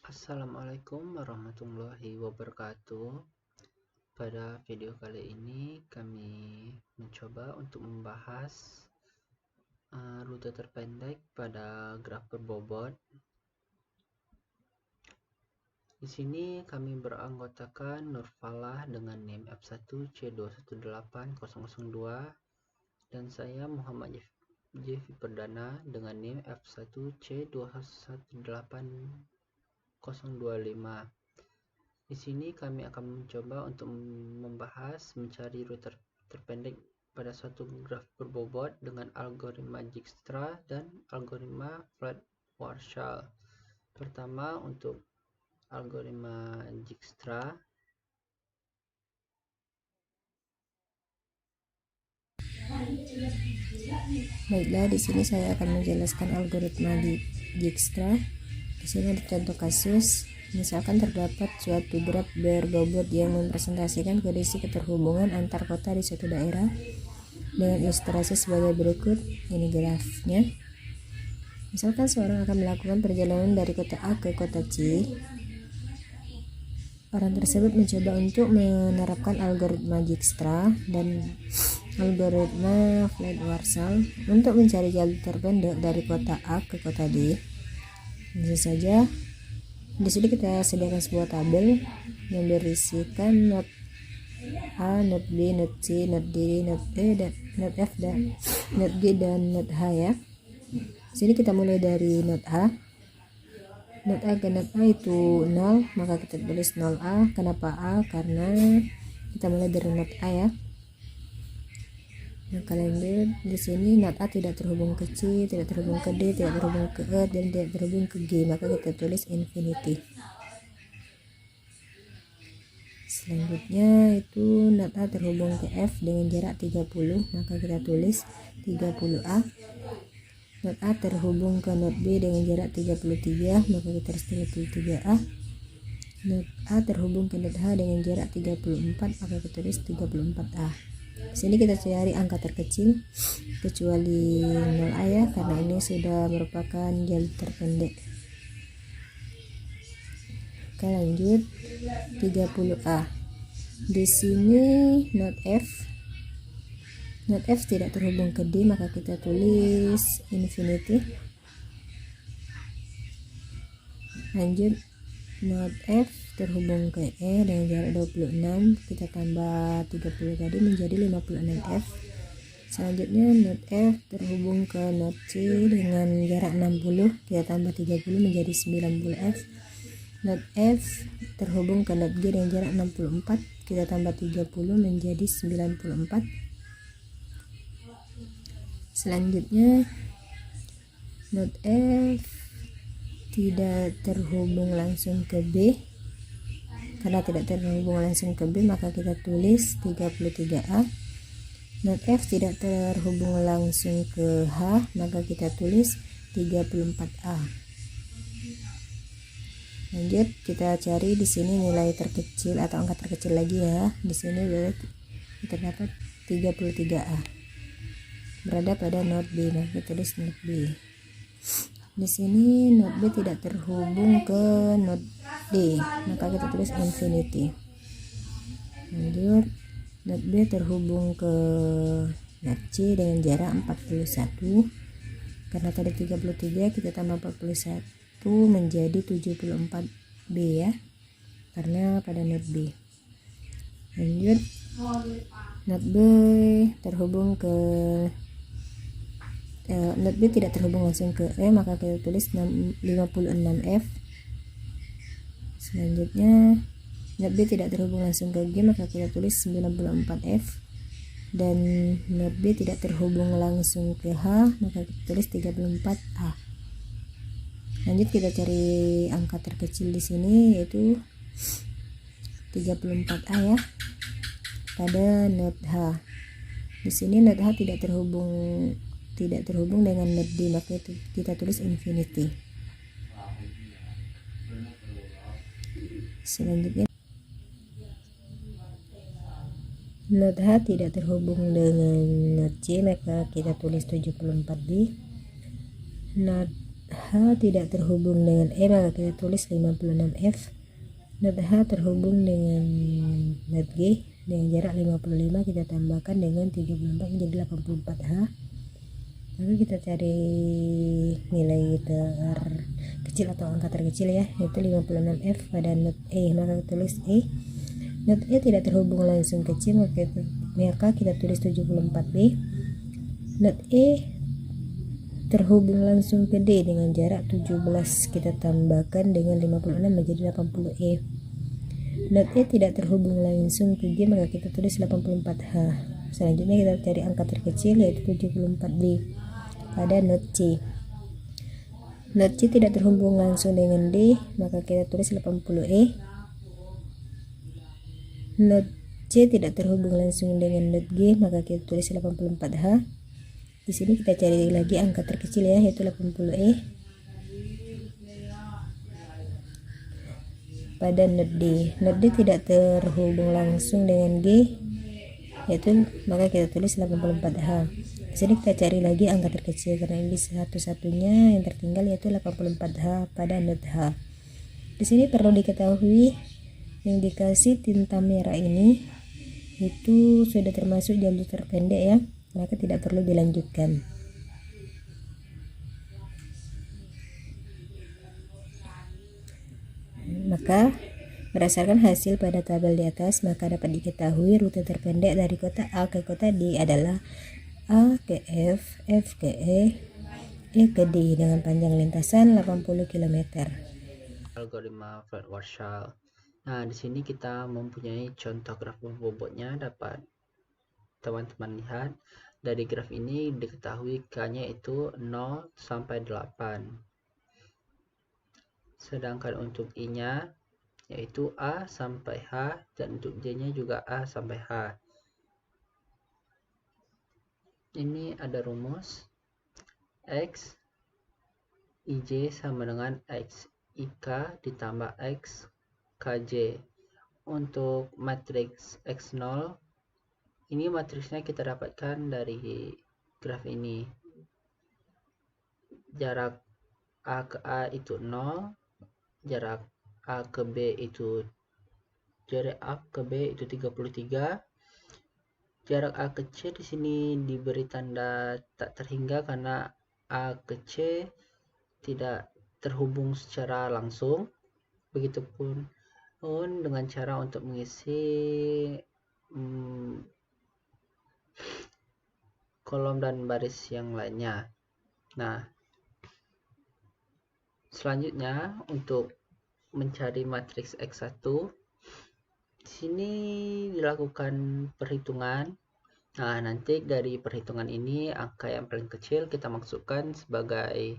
Assalamualaikum warahmatullahi wabarakatuh. Pada video kali ini kami mencoba untuk membahas rute terpendek pada graf berbobot. Di sini kami beranggotakan Nurfalah dengan NIM F1C218002 dan saya Muhammad Jefi Perdana dengan NIM F1C218025. Di sini kami akan mencoba untuk mencari rute terpendek pada suatu graf berbobot dengan algoritma Dijkstra dan algoritma Fred-Warshall. Pertama, untuk algoritma Dijkstra. Baiklah, di sini saya akan menjelaskan algoritma di Dijkstra. Di sini ada contoh kasus. Misalkan terdapat suatu graf berbobot yang mempresentasikan kondisi keterhubungan antar kota di suatu daerah dengan ilustrasi sebagai berikut. Ini grafnya. Misalkan seorang akan melakukan perjalanan dari kota A ke kota C. Orang tersebut mencoba untuk menerapkan algoritma Dijkstra dan algoritma Fred-Warshall untuk mencari jalur terpendek dari kota A ke kota D. Bisa saja di sini kita sediakan sebuah tabel yang berisikan not A, not B, not C, not D, not E, dan not F, dan not G, dan not H ya. Di sini kita mulai dari not A. Not A ke not A itu 0, maka kita tulis 0A. Kenapa A? Karena kita mulai dari not A ya. Nah, kalian lihat di sini not A tidak terhubung ke C, tidak terhubung ke D, tidak terhubung ke E, dan tidak terhubung ke G, maka kita tulis infinity. Selanjutnya itu not A terhubung ke F dengan jarak 30, maka kita tulis 30A. Not A terhubung ke not B dengan jarak 33, maka kita tulis 33A. Not A terhubung ke not H dengan jarak 34, maka kita tulis 34A. Di sini kita cari angka terkecil kecuali 0A ya, karena ini sudah merupakan jalur terpendek. Oke, lanjut 30A. Di sini not F tidak terhubung ke D, maka kita tulis infinity. Lanjut not F terhubung ke E dengan jarak 26, kita tambah 30 tadi menjadi 56F. Selanjutnya not F terhubung ke not C dengan jarak 60, kita tambah 30 menjadi 90F. Not F terhubung ke not G dengan jarak 64, kita tambah 30 menjadi 94. Selanjutnya not F tidak terhubung langsung ke B. Karena tidak terhubung langsung ke B, maka kita tulis 33A. Not F tidak terhubung langsung ke H, maka kita tulis 34A. Lanjut, kita cari di sini nilai terkecil atau angka terkecil lagi ya. Di sini terdapat 33A. Berada pada not B, maka kita tulis not B. Di sini not B tidak terhubung ke not D, maka kita tulis infinity. Lanjut, not B terhubung ke not C dengan jarak 41. Karena tadi 33, kita tambah 41 menjadi 74B ya, karena pada not B. Lanjut, not B terhubung ke not B tidak terhubung langsung ke E, maka kita tulis 56F. Selanjutnya not B tidak terhubung langsung ke G, maka kita tulis 94F. Dan not B tidak terhubung langsung ke H, maka kita tulis 34A. Lanjut, kita cari angka terkecil di sini yaitu 34A ya pada not H. Di sini not H tidak terhubung dengan not D, maka kita tulis infinity. Selanjutnya not H tidak terhubung dengan not C, maka kita tulis 74B. Not H tidak terhubung dengan E, maka kita tulis 56F. Not H terhubung dengan not G dengan jarak 55, kita tambahkan dengan 34 menjadi 84H. Lalu kita cari nilai terkecil atau angka terkecil ya, yaitu 56F pada not E, maka kita tulis E. Not E tidak terhubung langsung ke C, maka kita tulis 74B. Not E terhubung langsung ke D dengan jarak 17, kita tambahkan dengan 56 menjadi 80E. Not E tidak terhubung langsung ke G, maka kita tulis 84H. Selanjutnya kita cari angka terkecil yaitu 74B pada not C. Not C tidak terhubung langsung dengan D, maka kita tulis 80E. Not C tidak terhubung langsung dengan not G, maka kita tulis 84H. Di sini kita cari lagi angka terkecil ya, yaitu 80E pada not D. Not D tidak terhubung langsung dengan G, yaitu maka kita tulis 84H. Di sini kita cari lagi angka terkecil karena ini satu-satunya yang tertinggal, yaitu 84H pada not H. Di sini perlu diketahui yang dikasih tinta merah ini itu sudah termasuk jalur terpendek ya, maka tidak perlu dilanjutkan. Maka berdasarkan hasil pada tabel di atas, maka dapat diketahui rute terpendek dari kota A ke kota D adalah A ke F, F ke E ke D dengan panjang lintasan 80 km. Algoritma Fred-Warshall. Nah, di sini kita mempunyai contoh graf bobotnya. Dapat teman-teman lihat dari graf ini diketahui K-nya itu 0 sampai 8. Sedangkan untuk I-nya yaitu A sampai H, dan untuk J-nya juga A sampai H. Ini ada rumus X IJ sama dengan X IK ditambah X KJ. Untuk matriks X0, ini matriksnya kita dapatkan dari graf ini. Jarak A ke A itu 0, jarak A ke B itu 33. Jarak A ke C di sini diberi tanda tak terhingga karena A ke C tidak terhubung secara langsung. Begitupun dengan cara untuk mengisi kolom dan baris yang lainnya. Nah, selanjutnya untuk mencari matriks X1, di sini dilakukan perhitungan. Nah, nanti dari perhitungan ini angka yang paling kecil kita masukkan sebagai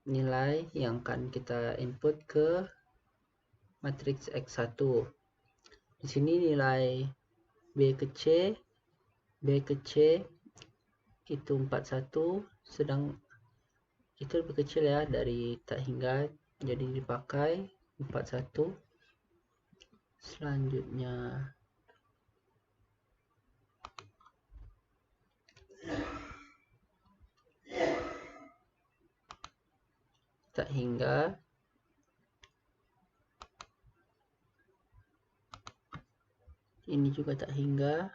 nilai yang akan kita input ke matriks X1. Di sini nilai B ke C itu 41, sedang itu lebih kecil ya dari tak hingga, jadi dipakai 41. Selanjutnya tak hingga, ini juga tak hingga,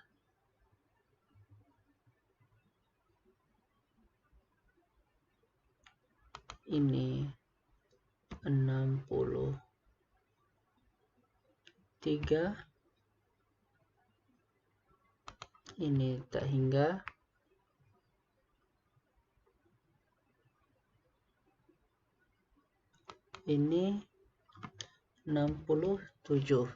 ini 63, ini tak hingga, ini 67.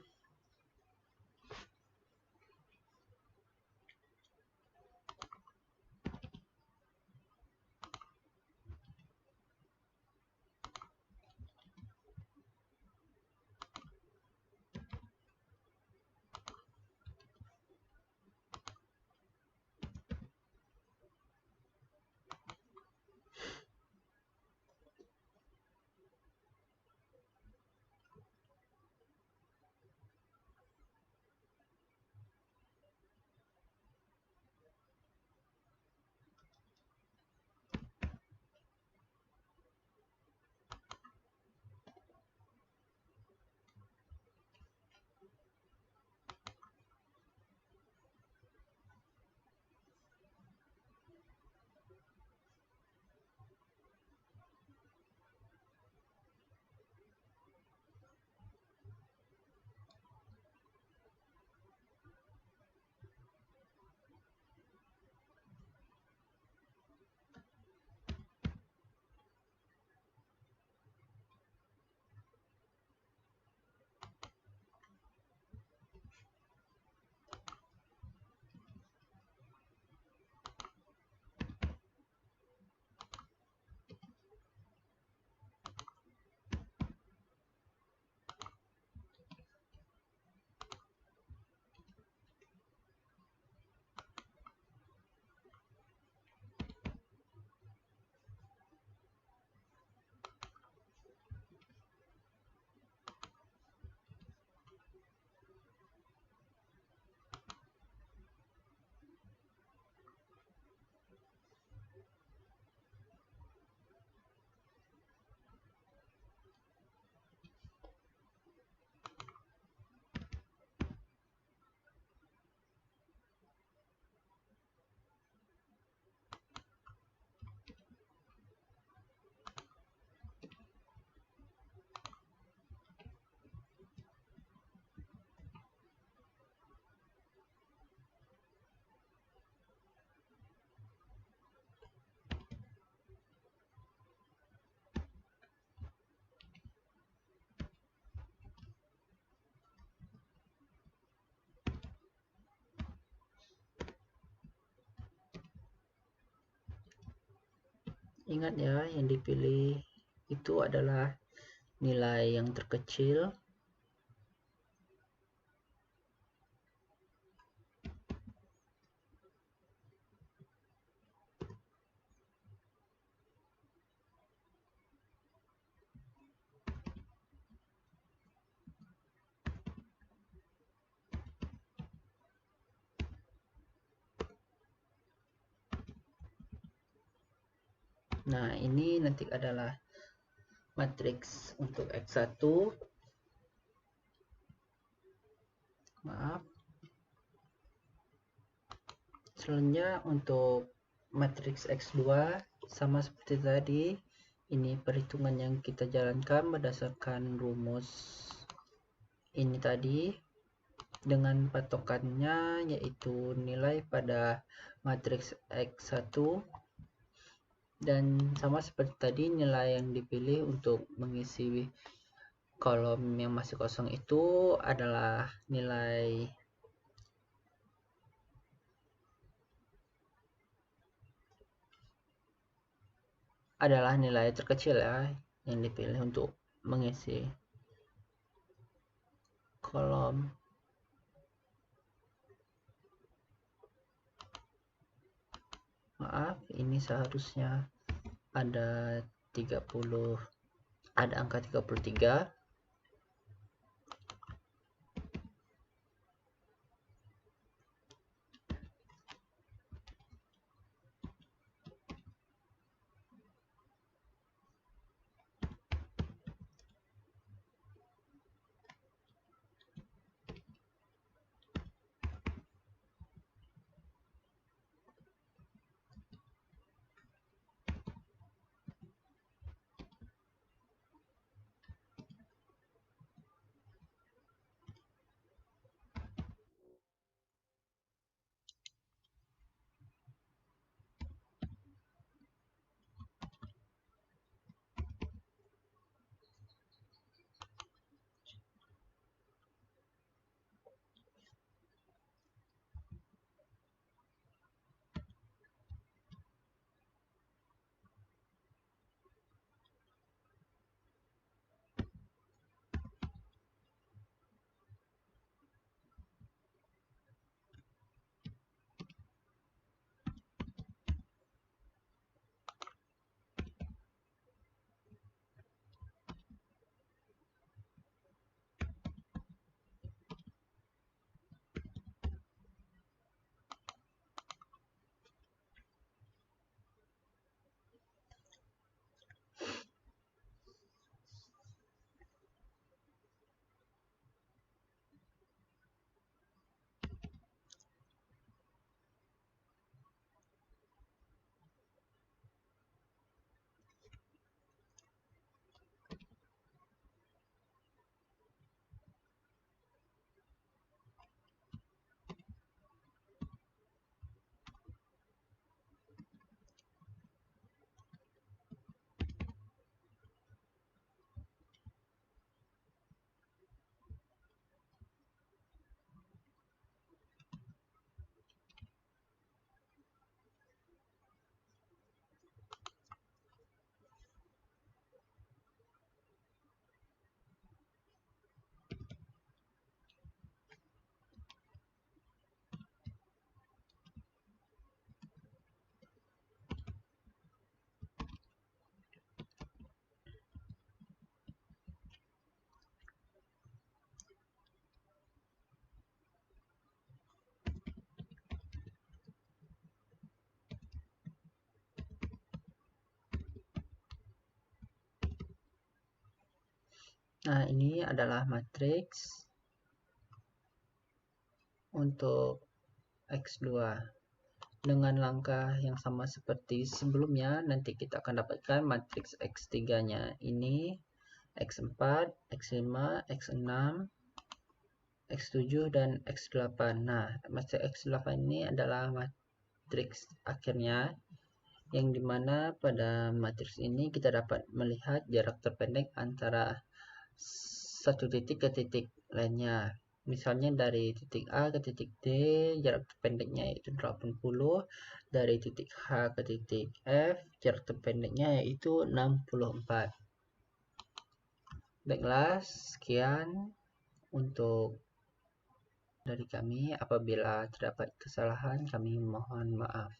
Ingat ya, yang dipilih itu adalah nilai yang terkecil. Nah, ini nanti adalah matriks untuk X1. Maaf. Selanjutnya untuk matriks X2 sama seperti tadi. Ini perhitungan yang kita jalankan berdasarkan rumus ini tadi, dengan patokannya yaitu nilai pada matriks X1, dan sama seperti tadi nilai yang dipilih untuk mengisi kolom yang masih kosong itu adalah nilai terkecil ya, yang dipilih untuk mengisi kolom. Maaf, ini seharusnya ada 30, ada angka 33. Nah, ini adalah matriks untuk X2 dengan langkah yang sama seperti sebelumnya. Nanti kita akan dapatkan matriks X3-nya ini X4, X5, X6, X7, dan X8. Nah, matriks X8 ini adalah matriks akhirnya, yang dimana pada matriks ini kita dapat melihat jarak terpendek antara satu titik ke titik lainnya. Misalnya dari titik A ke titik D, jarak terpendeknya yaitu 80, dari titik H ke titik F, jarak terpendeknya yaitu 64. Baiklah, sekian untuk dari kami. Apabila terdapat kesalahan, kami mohon maaf.